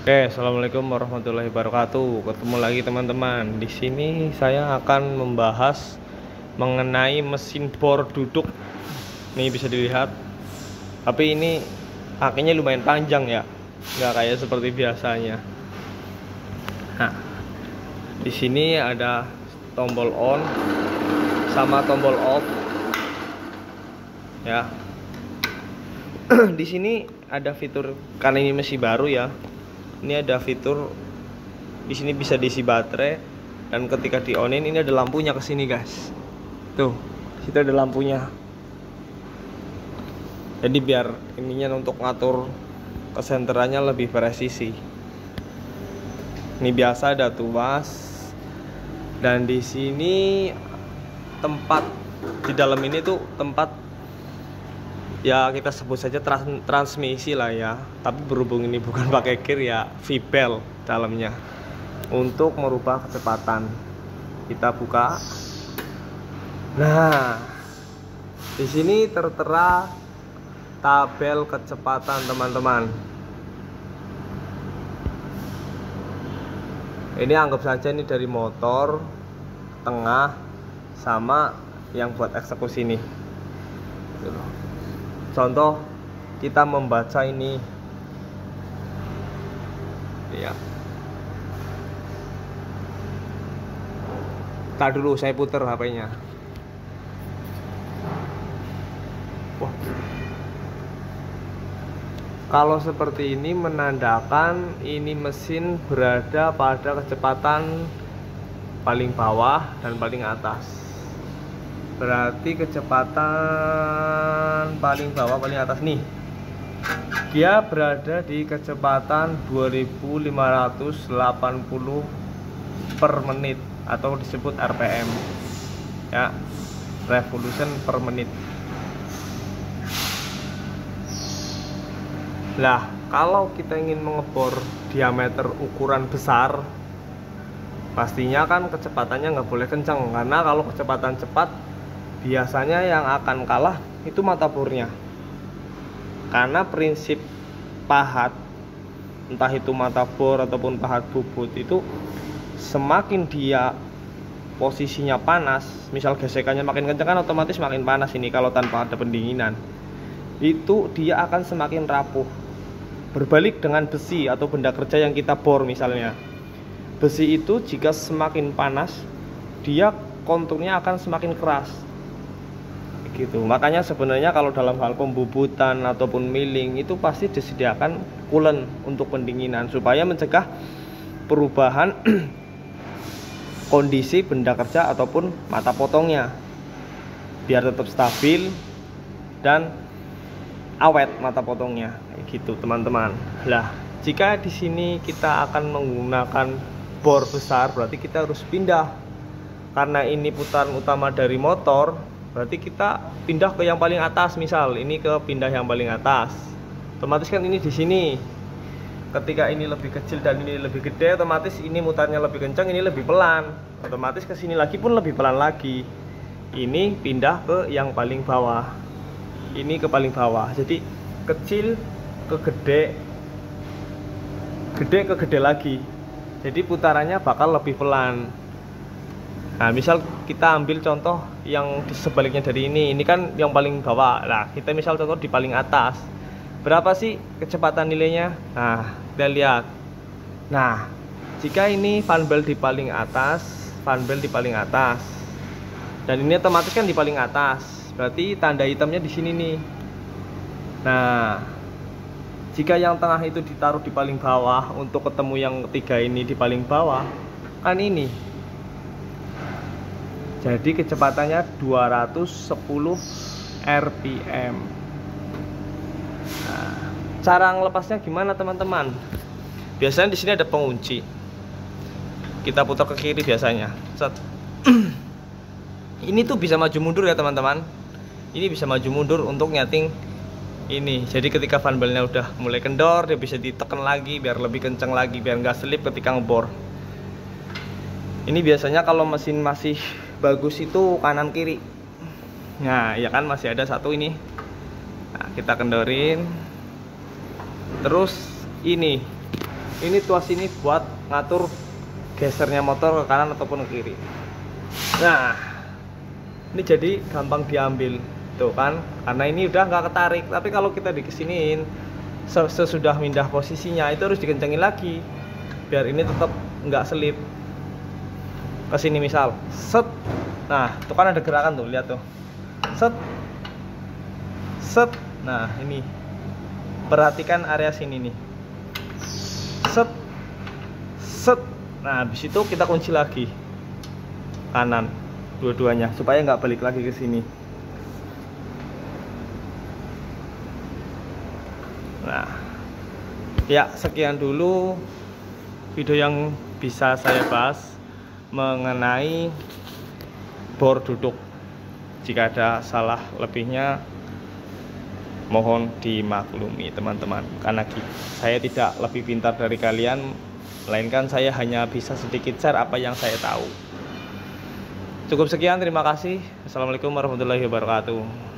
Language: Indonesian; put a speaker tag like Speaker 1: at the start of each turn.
Speaker 1: Oke, assalamualaikum warahmatullahi wabarakatuh. Ketemu lagi teman-teman. Di sini saya akan membahas mengenai mesin bor duduk. Nih bisa dilihat. Tapi ini kakinya lumayan panjang ya, nggak kayak seperti biasanya. Nah, di sini ada tombol on sama tombol off. Ya. Di sini ada fitur, karena ini masih baru ya. Ini ada fitur di sini bisa diisi baterai, dan ketika di onin ini ada lampunya ke sini guys. Tuh, situ ada lampunya. Jadi biar ininya untuk ngatur kesenterannya lebih presisi. Ini biasa ada tuas, dan di sini tempat di dalam ini tuh tempat ya kita sebut saja transmisi lah ya, tapi berhubung ini bukan pakai gear ya V-belt dalamnya untuk merubah kecepatan. Kita buka. Nah, di sini tertera tabel kecepatan teman-teman. Ini anggap saja ini dari motor, tengah, sama yang buat eksekusi ini. Contoh kita membaca ini ya. Tar dulu saya putar HP-nya. Wah. Kalau seperti ini menandakan ini mesin berada pada kecepatan paling bawah dan paling atas. Berarti kecepatan paling bawah paling atas nih, dia berada di kecepatan 2580 per menit atau disebut RPM ya, revolution per menit. Lah, kalau kita ingin mengebor diameter ukuran besar, pastinya kan kecepatannya nggak boleh kencang, karena kalau kecepatan cepat biasanya yang akan kalah itu mata bornya. Karena prinsip pahat, entah itu mata bor ataupun pahat bubut, itu semakin dia posisinya panas, misal gesekannya makin kencang kan otomatis makin panas ini kalau tanpa ada pendinginan. Itu dia akan semakin rapuh. Berbalik dengan besi atau benda kerja yang kita bor misalnya. Besi itu jika semakin panas, dia konturnya akan semakin keras. Gitu. Makanya sebenarnya kalau dalam hal pembubutan ataupun milling itu pasti disediakan coolant untuk pendinginan supaya mencegah perubahan kondisi benda kerja ataupun mata potongnya, biar tetap stabil dan awet mata potongnya. Gitu teman-teman. Lah, jika di sini kita akan menggunakan bor besar, berarti kita harus pindah. Karena ini putaran utama dari motor, berarti kita pindah ke yang paling atas. Misal ini ke pindah yang paling atas, otomatis kan ini di sini. Ketika ini lebih kecil dan ini lebih gede, otomatis ini mutarnya lebih kencang, ini lebih pelan. Otomatis ke sini lagi pun lebih pelan lagi. Ini pindah ke yang paling bawah. Ini ke paling bawah. Jadi kecil ke gede, gede ke gede lagi. Jadi putarannya bakal lebih pelan. Nah, misal kita ambil contoh yang sebaliknya dari ini kan yang paling bawah. Nah, kita misal contoh di paling atas. Berapa sih kecepatan nilainya? Nah, kita lihat. Nah, jika ini fan belt di paling atas, fan belt di paling atas, dan ini otomatis kan di paling atas, berarti tanda hitamnya di sini nih. Nah, jika yang tengah itu ditaruh di paling bawah untuk ketemu yang ketiga ini di paling bawah, kan ini. Jadi kecepatannya 210 RPM. Nah, cara ngelepasnya gimana teman-teman? Biasanya di sini ada pengunci. Kita putar ke kiri biasanya. Set. Ini tuh bisa maju mundur ya teman-teman. Ini bisa maju mundur untuk nyeting ini. Jadi ketika fan beltnya udah mulai kendor, dia bisa ditekan lagi biar lebih kencang lagi, biar nggak selip ketika ngebor. Ini biasanya kalau mesin masih bagus itu kanan kiri. Nah, ya kan masih ada satu ini. Nah, kita kendorin. Terus ini Ini tuas ini buat ngatur gesernya motor ke kanan ataupun ke kiri. Nah, ini jadi gampang diambil tuh kan, karena ini udah nggak ketarik. Tapi kalau kita dikesiniin sesudah pindah posisinya itu harus dikencengin lagi biar ini tetap nggak selip ke sini. Misal set, nah itu kan ada gerakan tuh, lihat tuh, set set. Nah ini perhatikan area sini nih, set set. Nah habis itu kita kunci lagi kanan dua-duanya supaya nggak balik lagi ke sini. Nah ya, sekian dulu video yang bisa saya bahas mengenai bor duduk. Jika ada salah lebihnya mohon dimaklumi teman-teman, karena saya tidak lebih pintar dari kalian, melainkan saya hanya bisa sedikit share apa yang saya tahu. Cukup sekian, terima kasih. Assalamualaikum warahmatullahi wabarakatuh.